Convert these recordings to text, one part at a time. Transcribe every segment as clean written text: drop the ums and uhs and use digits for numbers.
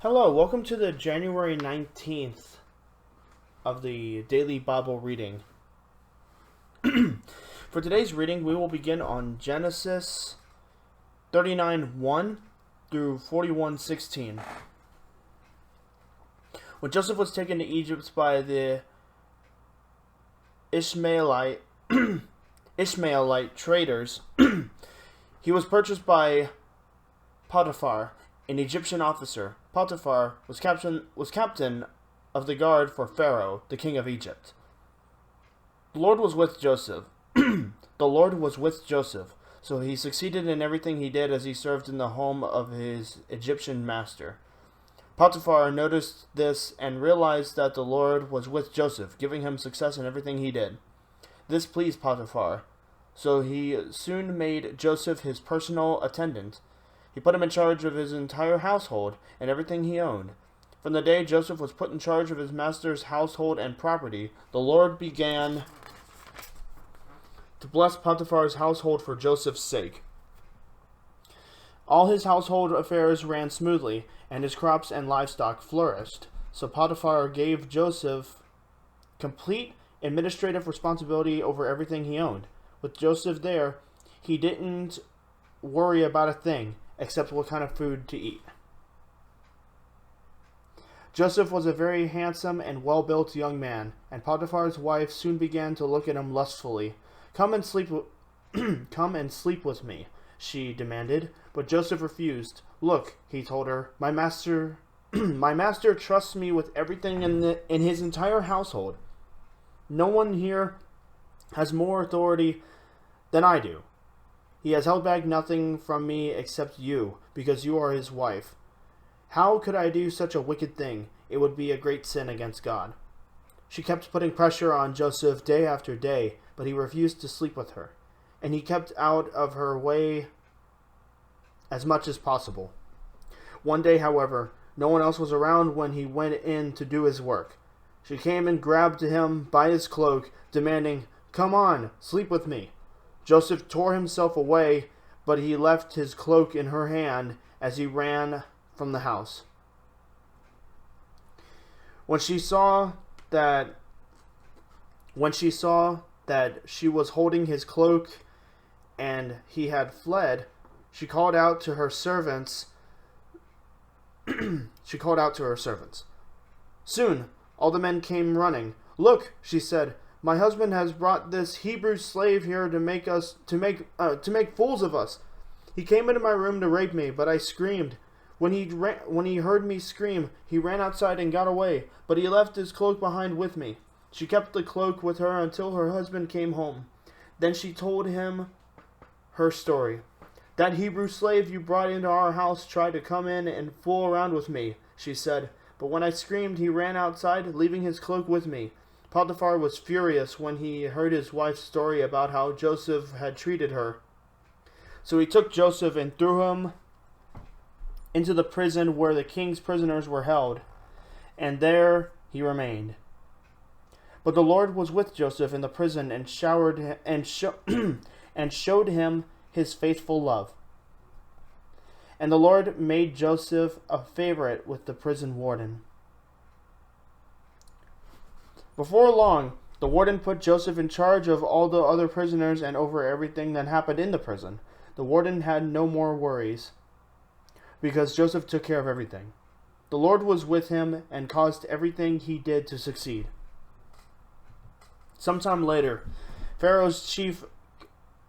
Hello, welcome to the January 19th of the Daily Bible Reading. For today's reading, we will begin on Genesis 39:1 through 41:16. When Joseph was taken to Egypt by the Ishmaelite traders, he was purchased by Potiphar, an Egyptian officer. Potiphar was captain of the guard for Pharaoh, the king of Egypt. The Lord was with Joseph. The Lord was with Joseph, so he succeeded in everything he did as he served in the home of his Egyptian master. Potiphar noticed this and realized that the Lord was with Joseph, giving him success in everything he did. This pleased Potiphar, so he soon made Joseph his personal attendant. He put him in charge of his entire household and everything he owned. From the day Joseph was put in charge of his master's household and property, the Lord began to bless Potiphar's household for Joseph's sake. All his household affairs ran smoothly, and his crops and livestock flourished. So Potiphar gave Joseph complete administrative responsibility over everything he owned. With Joseph there, he didn't worry about a thing except what kind of food to eat. Joseph was a very handsome and well-built young man, and Potiphar's wife soon began to look at him lustfully. Come and sleep with me, she demanded, but Joseph refused. Look, he told her, my master trusts me with everything in his entire household. No one here has more authority than I do. He has held back nothing from me except you, because you are his wife. How could I do such a wicked thing? It would be a great sin against God. She kept putting pressure on Joseph day after day, but he refused to sleep with her, and he kept out of her way as much as possible. One day, however, no one else was around when he went in to do his work. She came and grabbed him by his cloak, demanding, "Come on, sleep with me." Joseph tore himself away, but he left his cloak in her hand as he ran from the house. When she saw that she was holding his cloak and he had fled, she called out to her servants. Soon, all the men came running. "Look," she said, "my husband has brought this Hebrew slave here to make fools of us. He came into my room to rape me, but I screamed. When he heard me scream, he ran outside and got away, but he left his cloak behind with me." She kept the cloak with her until her husband came home. Then she told him her story. "That Hebrew slave you brought into our house tried to come in and fool around with me," she said, "but when I screamed, he ran outside, leaving his cloak with me." Potiphar was furious when he heard his wife's story about how Joseph had treated her. So he took Joseph and threw him into the prison where the king's prisoners were held, and there he remained. But the Lord was with Joseph in the prison and showed him his faithful love. And the Lord made Joseph a favorite with the prison warden. Before long, the warden put Joseph in charge of all the other prisoners and over everything that happened in the prison. The warden had no more worries, because Joseph took care of everything. The Lord was with him and caused everything he did to succeed. Sometime later, Pharaoh's chief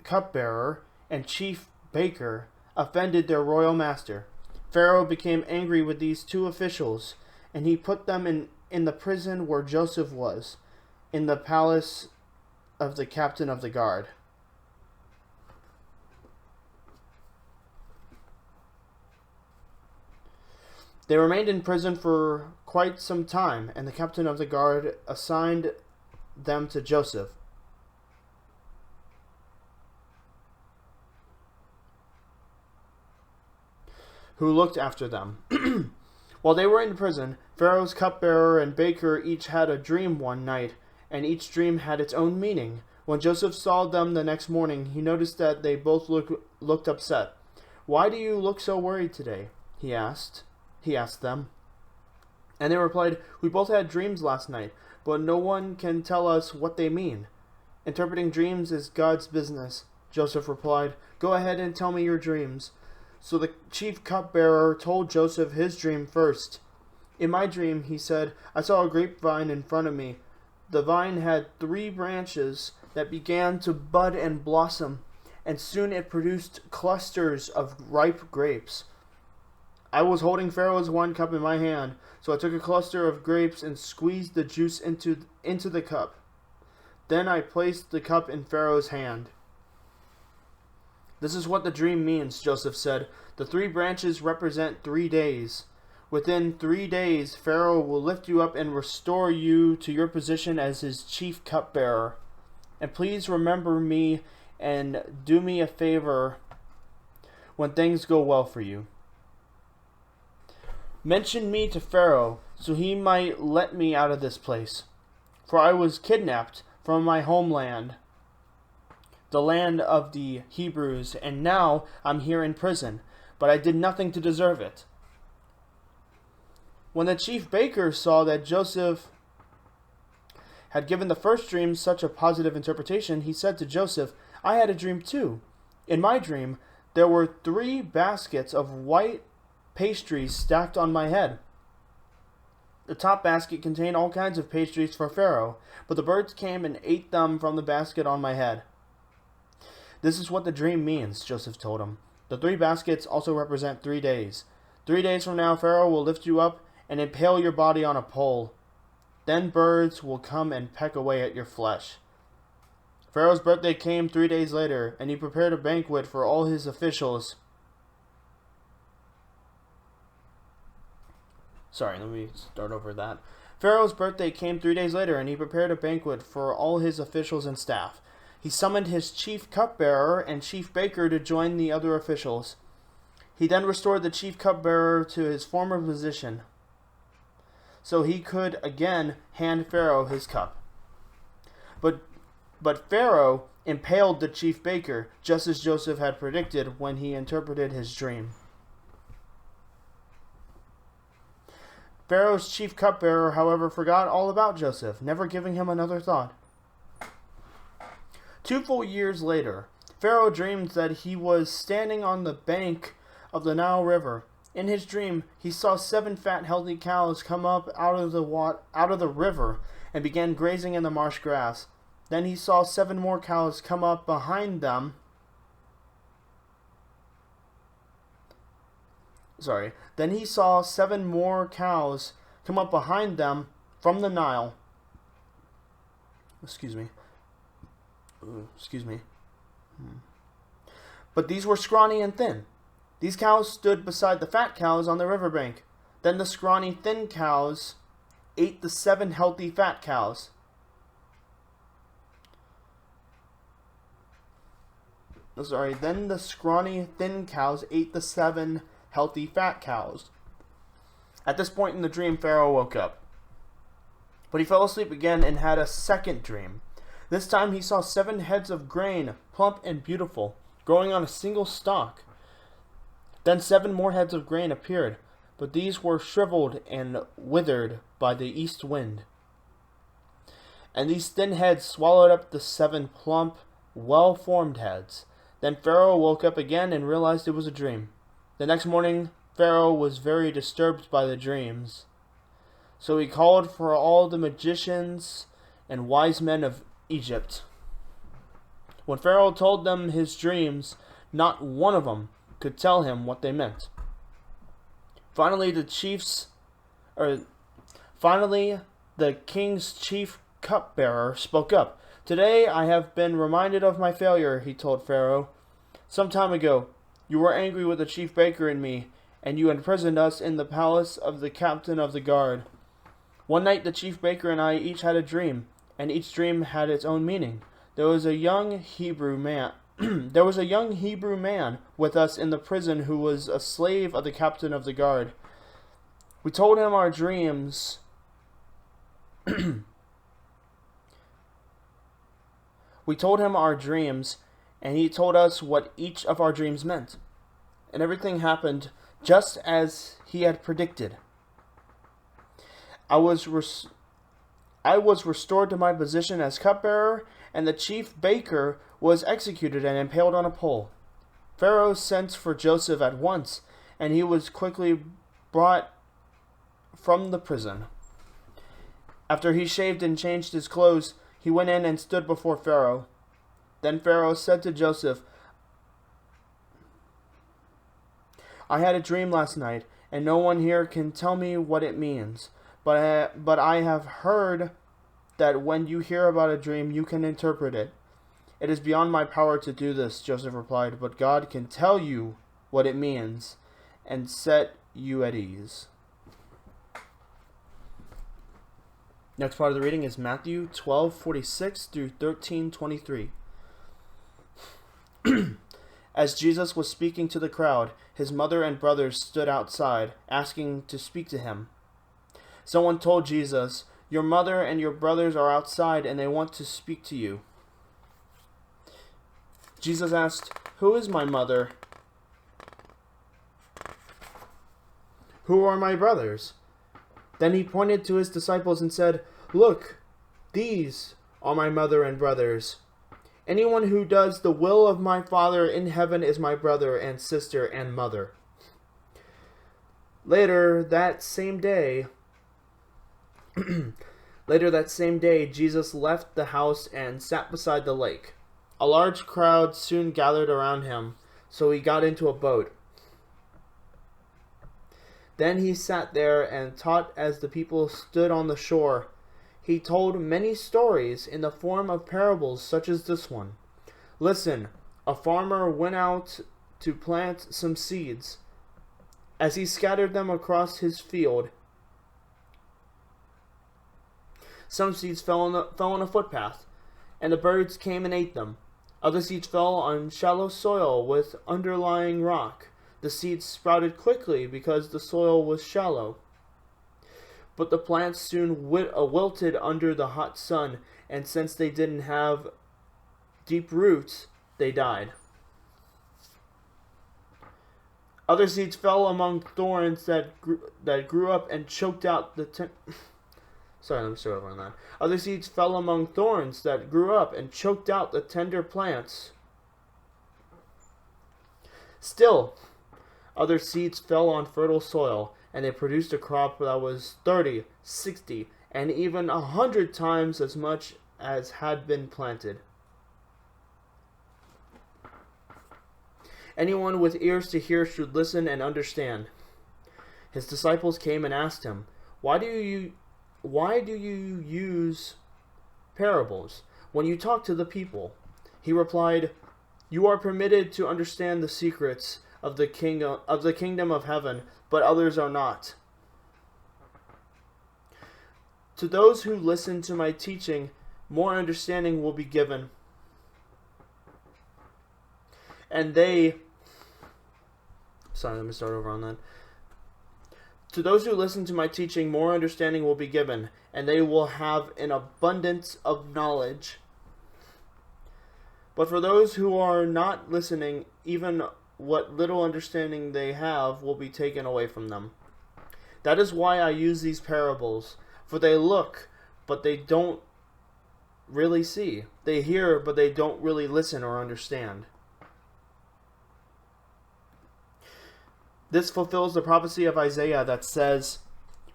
cupbearer and chief baker offended their royal master. Pharaoh became angry with these two officials, and he put them in the prison where Joseph was, in the palace of the captain of the guard. They remained in prison for quite some time, and the captain of the guard assigned them to Joseph. Who looked after them. While they were in prison, Pharaoh's cupbearer and baker each had a dream one night, and each dream had its own meaning. When Joseph saw them the next morning, he noticed that they both looked upset. "Why do you look so worried today?" he asked them. And they replied, "We both had dreams last night, but no one can tell us what they mean." "Interpreting dreams is God's business," Joseph replied. "Go ahead and tell me your dreams." So the chief cupbearer told Joseph his dream first. "In my dream," he said, "I saw a grapevine in front of me. The vine had 3 branches that began to bud and blossom, and soon it produced clusters of ripe grapes. I was holding Pharaoh's wine cup in my hand, so I took a cluster of grapes and squeezed the juice into the cup. Then I placed the cup in Pharaoh's hand." "This is what the dream means," Joseph said. "The 3 branches represent 3 days. Within 3 days, Pharaoh will lift you up and restore you to your position as his chief cupbearer. And please remember me and do me a favor when things go well for you. Mention me to Pharaoh so he might let me out of this place. For I was kidnapped from my homeland, the land of the Hebrews, and now I'm here in prison, but I did nothing to deserve it." When the chief baker saw that Joseph had given the first dream such a positive interpretation, he said to Joseph, "I had a dream too. In my dream, there were 3 baskets of white pastries stacked on my head. The top basket contained all kinds of pastries for Pharaoh, but the birds came and ate them from the basket on my head." "This is what the dream means," Joseph told him. "The 3 baskets also represent 3 days. 3 days from now, Pharaoh will lift you up and impale your body on a pole. Then birds will come and peck away at your flesh." Pharaoh's birthday came 3 days later, and he prepared a banquet for all his officials. Pharaoh's birthday came 3 days later, and he prepared a banquet for all his officials and staff. He summoned his chief cupbearer and chief baker to join the other officials. He then restored the chief cupbearer to his former position, so he could again hand Pharaoh his cup. But Pharaoh impaled the chief baker, just as Joseph had predicted when he interpreted his dream. Pharaoh's chief cupbearer, however, forgot all about Joseph, never giving him another thought. 2 full years later, Pharaoh dreamed that he was standing on the bank of the Nile River. In his dream, he saw 7 fat, healthy cows come up out of the river and began grazing in the marsh grass. Then he saw 7 more cows come up behind them. Then he saw 7 more cows come up behind them from the Nile. Excuse me. But these were scrawny and thin. These cows stood beside the fat cows on the riverbank. Then the scrawny, thin cows ate the 7 healthy fat cows. Then the scrawny, thin cows ate the 7 healthy fat cows. At this point in the dream, Pharaoh woke up. But he fell asleep again and had a second dream. This time he saw 7 heads of grain, plump and beautiful, growing on a single stalk. Then 7 more heads of grain appeared, but these were shriveled and withered by the east wind. And these thin heads swallowed up the 7 plump, well-formed heads. Then Pharaoh woke up again and realized it was a dream. The next morning, Pharaoh was very disturbed by the dreams. So he called for all the magicians and wise men of Egypt. When Pharaoh told them his dreams, not one of them could tell him what they meant. Finally, the king's chief cupbearer spoke up. "Today I have been reminded of my failure," he told Pharaoh. "Some time ago, you were angry with the chief baker and me, and you imprisoned us in the palace of the captain of the guard. One night the chief baker and I each had a dream, and each dream had its own meaning. There was a young Hebrew man with us in the prison who was a slave of the captain of the guard. We told him our dreams and he told us what each of our dreams meant. And everything happened just as he had predicted. I was I was restored to my position as cupbearer, and the chief baker was executed and impaled on a pole. Pharaoh sent for Joseph at once, and he was quickly brought from the prison. After he shaved and changed his clothes, he went in and stood before Pharaoh. Then Pharaoh said to Joseph, I had a dream last night, and no one here can tell me what it means. But I have heard that when you hear about a dream, you can interpret it. It is beyond my power to do this, Joseph replied, but God can tell you what it means and set you at ease. Next part of the reading is Matthew 12:46 through 13:23. As Jesus was speaking to the crowd, his mother and brothers stood outside, asking to speak to him. Someone told Jesus, Your mother and your brothers are outside and they want to speak to you. Jesus asked, Who is my mother? Who are my brothers? Then he pointed to his disciples and said, Look, these are my mother and brothers. Anyone who does the will of my Father in heaven is my brother and sister and mother. Later that same day, Jesus left the house and sat beside the lake. A large crowd soon gathered around him, so he got into a boat. Then he sat there and taught as the people stood on the shore. He told many stories in the form of parables such as this one. Listen, a farmer went out to plant some seeds. As he scattered them across his field, some seeds fell on a footpath, and the birds came and ate them. Other seeds fell on shallow soil with underlying rock. The seeds sprouted quickly because the soil was shallow. But the plants soon wilted under the hot sun, and since they didn't have deep roots, they died. Other seeds fell among thorns that grew up and choked out the Other seeds fell among thorns that grew up and choked out the tender plants. Still, other seeds fell on fertile soil, and they produced a crop that was 30, 60, and even 100 times as much as had been planted. Anyone with ears to hear should listen and understand. His disciples came and asked him, Why do you use parables when you talk to the people? He replied, You are permitted to understand the secrets of the kingdom of heaven, but others are not. To those who listen to my teaching, more understanding will be given. And they... let me start over on that. To those who listen to my teaching, more understanding will be given, and they will have an abundance of knowledge. But for those who are not listening, even what little understanding they have will be taken away from them. That is why I use these parables, for they look, but they don't really see. They hear, but they don't really listen or understand. This fulfills the prophecy of Isaiah that says,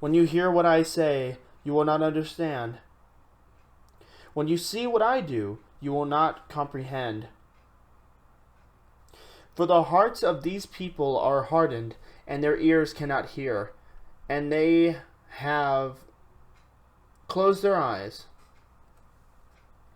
When you hear what I say, you will not understand. When you see what I do, you will not comprehend. For the hearts of these people are hardened, and their ears cannot hear, and they have closed their eyes,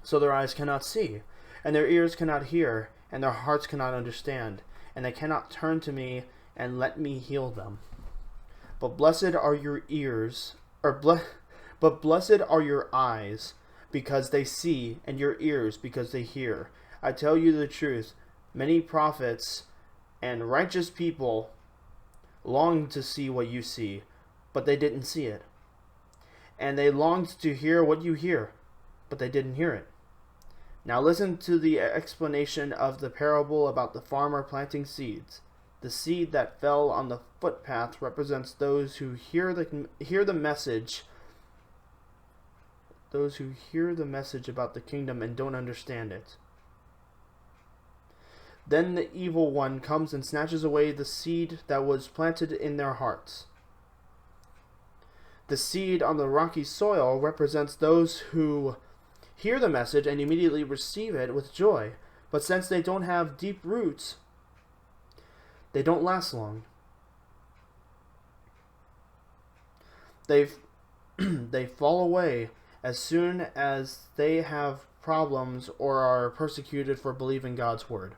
so their eyes cannot see, and their ears cannot hear, and their hearts cannot understand, and they cannot turn to me and let me heal them. But blessed are your ears, but blessed are your eyes, because they see, and your ears, because they hear. I tell you the truth, many prophets and righteous people longed to see what you see, but they didn't see it. And they longed to hear what you hear, but they didn't hear it. Now listen to the explanation of the parable about the farmer planting seeds. The seed that fell on the footpath represents those who hear the message those who hear the message about the kingdom and don't understand it. Then the evil one comes and snatches away the seed that was planted in their hearts. The seed on the rocky soil represents those who hear the message and immediately receive it with joy. But since they don't have deep roots, they don't last long. They fall away as soon as they have problems or are persecuted for believing God's word.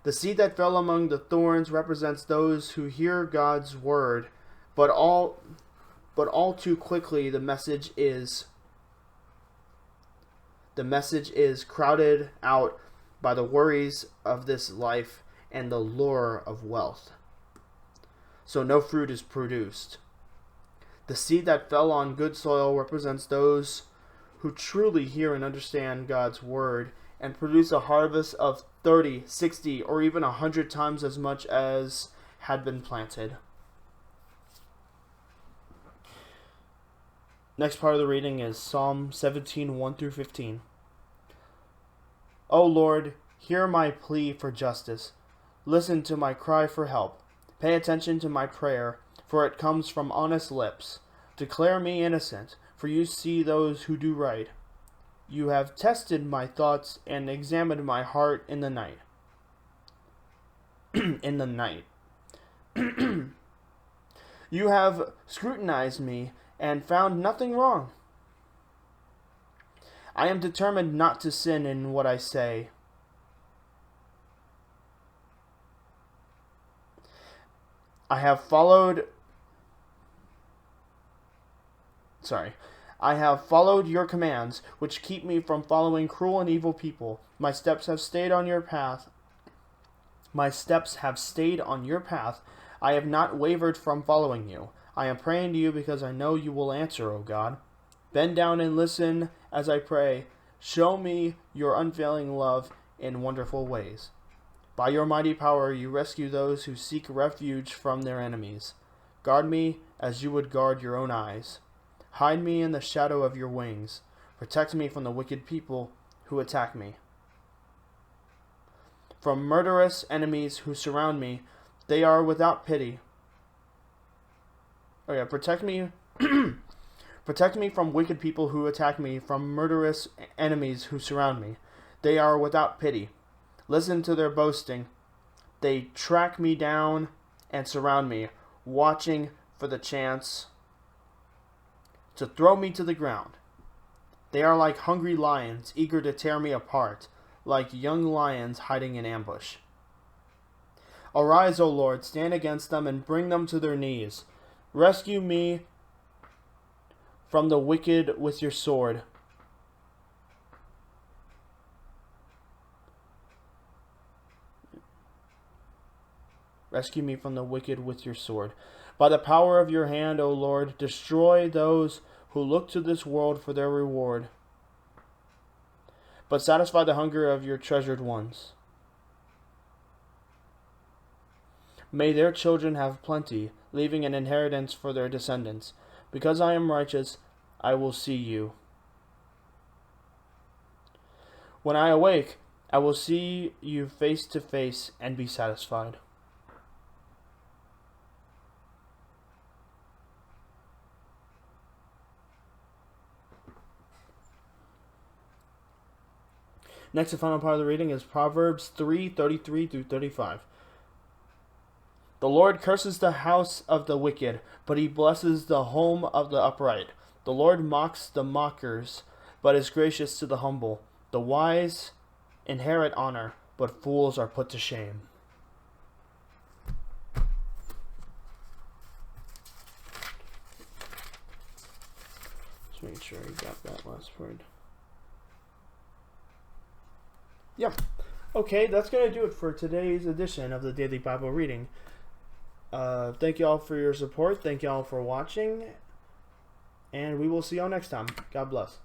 The seed that fell among the thorns represents those who hear God's word, but all too quickly the message is crowded out by the worries of this life and the lure of wealth. So no fruit is produced. The seed that fell on good soil represents those who truly hear and understand God's word and produce a harvest of 30, 60, or even 100 times as much as had been planted. Next part of the reading is Psalm 17, 1 through 15. O Lord, hear my plea for justice. Listen to my cry for help. Pay attention to my prayer, for it comes from honest lips. Declare me innocent, for you see those who do right. You have tested my thoughts and examined my heart in the night. In the night. You have scrutinized me and found nothing wrong. I am determined not to sin in what I say. I have followed your commands, which keep me from following cruel and evil people. My steps have stayed on your path. I have not wavered from following you. I am praying to you because I know you will answer, O God. Bend down and listen as I pray. Show me your unfailing love in wonderful ways. By your mighty power, you rescue those who seek refuge from their enemies. Guard me as you would guard your own eyes. Hide me in the shadow of your wings. Protect me from the wicked people who attack me. From murderous enemies who surround me, they are without pity. Protect me from wicked people who attack me, from murderous enemies who surround me. They are without pity. Listen to their boasting. They track me down and surround me, watching for the chance to throw me to the ground. They are like hungry lions, eager to tear me apart, like young lions hiding in ambush. Arise, O Lord, stand against them and bring them to their knees. Rescue me from the wicked with your sword. Rescue me from the wicked with your sword. By the power of your hand, O Lord, destroy those who look to this world for their reward. But satisfy the hunger of your treasured ones. May their children have plenty, leaving an inheritance for their descendants. Because I am righteous, I will see you. When I awake, I will see you face to face and be satisfied. Next and final part of the reading is Proverbs 3:33 through 35. The Lord curses the house of the wicked, but he blesses the home of the upright. The Lord mocks the mockers, but is gracious to the humble. The wise inherit honor, but fools are put to shame. Just make sure you got that last word. Yep. Okay, that's going to do it for today's edition of the Daily Bible Reading. Thank you all for your support. Thank you all for watching. And we will see y'all next time. God bless.